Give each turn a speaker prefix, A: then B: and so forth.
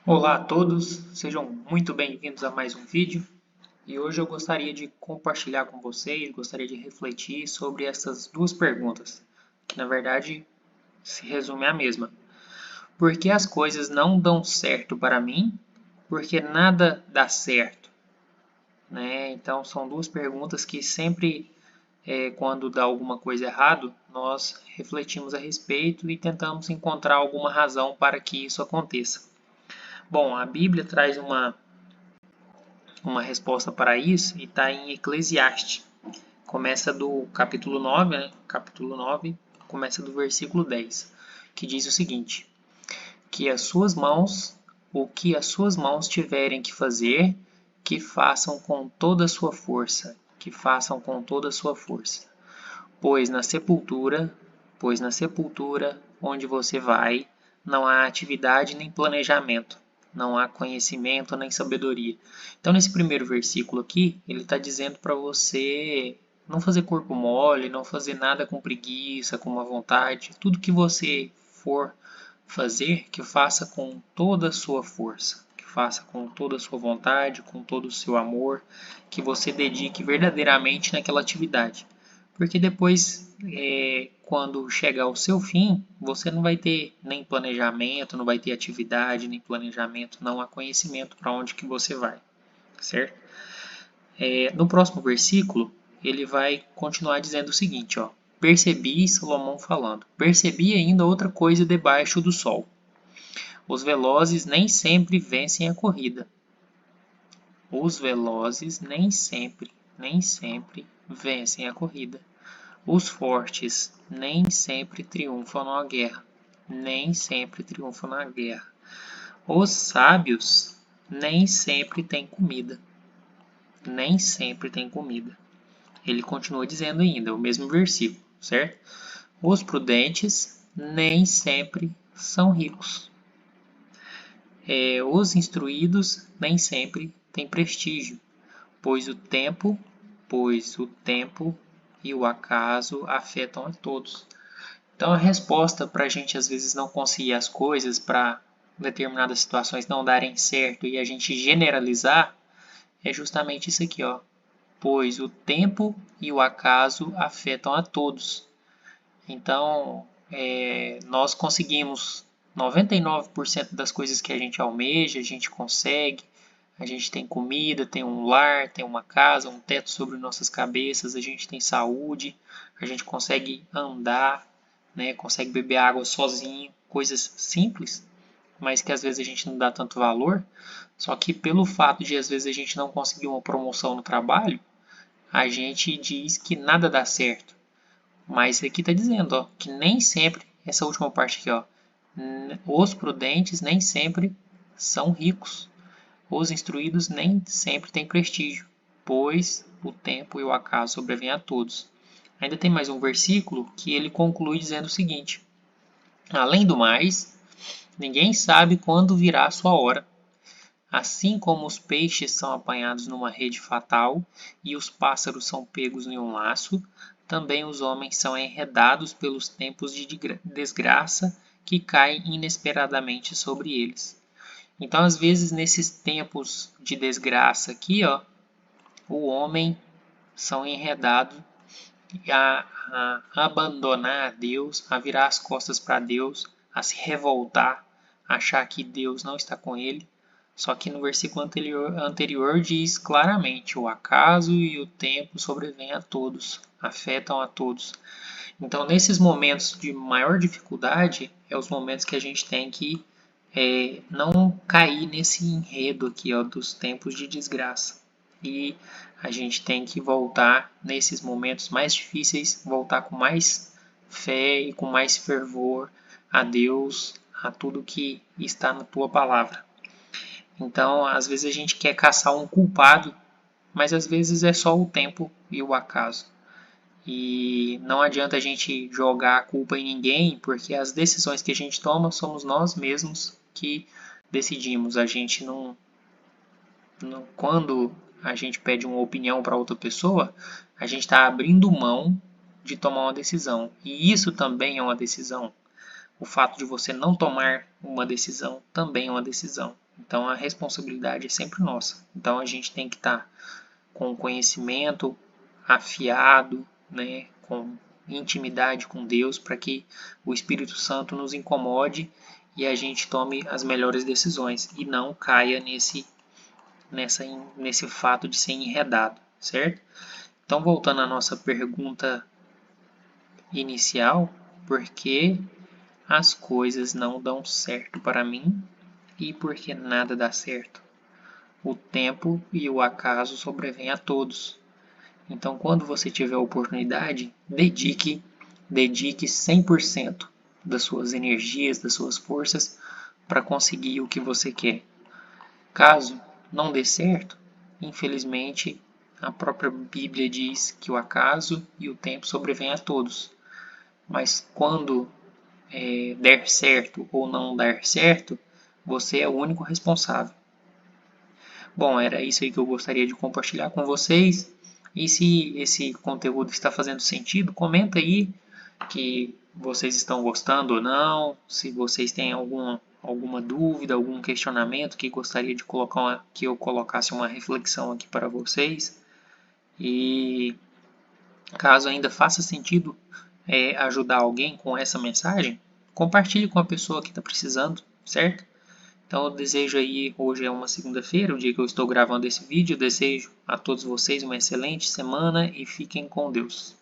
A: Olá a todos, sejam muito bem-vindos a mais um vídeo e hoje eu gostaria de compartilhar com vocês, gostaria de refletir sobre essas duas perguntas, que na verdade se resume à mesma. Por que as coisas não dão certo para mim? Porque nada dá certo, né? Então são duas perguntas que sempre, quando dá alguma coisa errado, nós refletimos a respeito e tentamos encontrar alguma razão para que isso aconteça. Bom, a Bíblia traz uma resposta para isso e está em Eclesiastes. Começa do capítulo 9, né? Capítulo 9, começa do versículo 10, que diz o seguinte: que as suas mãos, o que as suas mãos tiverem que fazer, que façam com toda a sua força, que façam com toda a sua força. Pois na sepultura, pois na sepultura onde você vai, não há atividade nem planejamento, não há conhecimento nem sabedoria. Então, nesse primeiro versículo aqui, ele está dizendo para você não fazer corpo mole, não fazer nada com preguiça, com má vontade. Tudo que você for fazer, que faça com toda a sua força, que faça com toda a sua vontade, com todo o seu amor, que você dedique verdadeiramente naquela atividade. Porque depois, quando chegar ao seu fim, você não vai ter nem planejamento, não vai ter atividade, nem planejamento, não há conhecimento para onde que você vai, certo? No próximo versículo, ele vai continuar dizendo o seguinte, ó. Percebi, Salomão falando, percebi ainda outra coisa debaixo do sol. Os velozes nem sempre vencem a corrida. Os velozes nem sempre vencem a corrida. Os fortes nem sempre triunfam na guerra. Nem sempre triunfam na guerra. Os sábios nem sempre têm comida. Nem sempre têm comida. Ele continua dizendo ainda, o mesmo versículo, certo? Os prudentes nem sempre são ricos. Os instruídos nem sempre têm prestígio, pois o tempo, pois o tempo e o acaso afetam a todos. Então a resposta para a gente às vezes não conseguir as coisas, para determinadas situações não darem certo e a gente generalizar, é justamente isso aqui, ó. Pois o tempo e o acaso afetam a todos. Então, nós conseguimos 99% das coisas que a gente almeja, a gente consegue. A gente tem comida, tem um lar, tem uma casa, um teto sobre nossas cabeças, a gente tem saúde, a gente consegue andar, né? Consegue beber água sozinho, coisas simples, mas que às vezes a gente não dá tanto valor. Só que pelo fato de às vezes a gente não conseguir uma promoção no trabalho, a gente diz que nada dá certo. Mas aqui está dizendo, ó, que nem sempre, essa última parte aqui, ó, os prudentes nem sempre são ricos. Os instruídos nem sempre têm prestígio, pois o tempo e o acaso sobrevêm a todos. Ainda tem mais um versículo que ele conclui dizendo o seguinte: além do mais, ninguém sabe quando virá a sua hora. Assim como os peixes são apanhados numa rede fatal e os pássaros são pegos em um laço, também os homens são enredados pelos tempos de desgraça que caem inesperadamente sobre eles. Então, às vezes, nesses tempos de desgraça aqui, ó, o homem são enredados a abandonar a Deus, a virar as costas para Deus, a se revoltar, a achar que Deus não está com ele. Só que no versículo anterior diz claramente: o acaso e o tempo sobrevêm a todos, afetam a todos. Então, nesses momentos de maior dificuldade, é os momentos que a gente tem que não cair nesse enredo aqui, ó, dos tempos de desgraça. E a gente tem que voltar nesses momentos mais difíceis, voltar com mais fé e com mais fervor a Deus, a tudo que está na tua palavra. Então, às vezes a gente quer caçar um culpado, mas às vezes é só o tempo e o acaso. E não adianta a gente jogar a culpa em ninguém, porque as decisões que a gente toma somos nós mesmos que decidimos. A gente quando a gente pede uma opinião para outra pessoa, a gente está abrindo mão de tomar uma decisão. E isso também é uma decisão. O fato de você não tomar uma decisão também é uma decisão. Então a responsabilidade é sempre nossa. Então a gente tem que estar com conhecimento afiado, né, com intimidade com Deus, para que o Espírito Santo nos incomode e a gente tome as melhores decisões e não caia nesse fato de ser enredado, certo? Então, voltando à nossa pergunta inicial, por que as coisas não dão certo para mim e por que nada dá certo? O tempo e o acaso sobrevêm a todos. Então, quando você tiver a oportunidade, dedique 100% das suas energias, das suas forças para conseguir o que você quer. Caso não dê certo, infelizmente, a própria Bíblia diz que o acaso e o tempo sobrevêm a todos. Mas quando der certo ou não der certo, você é o único responsável. Bom, era isso aí que eu gostaria de compartilhar com vocês. E se esse conteúdo está fazendo sentido, comenta aí que vocês estão gostando ou não, se vocês têm alguma dúvida, algum questionamento que gostaria de que eu colocasse uma reflexão aqui para vocês. E caso ainda faça sentido ajudar alguém com essa mensagem, compartilhe com a pessoa que está precisando, certo? Então eu desejo aí, hoje é uma segunda-feira, o dia que eu estou gravando esse vídeo, eu desejo a todos vocês uma excelente semana e fiquem com Deus.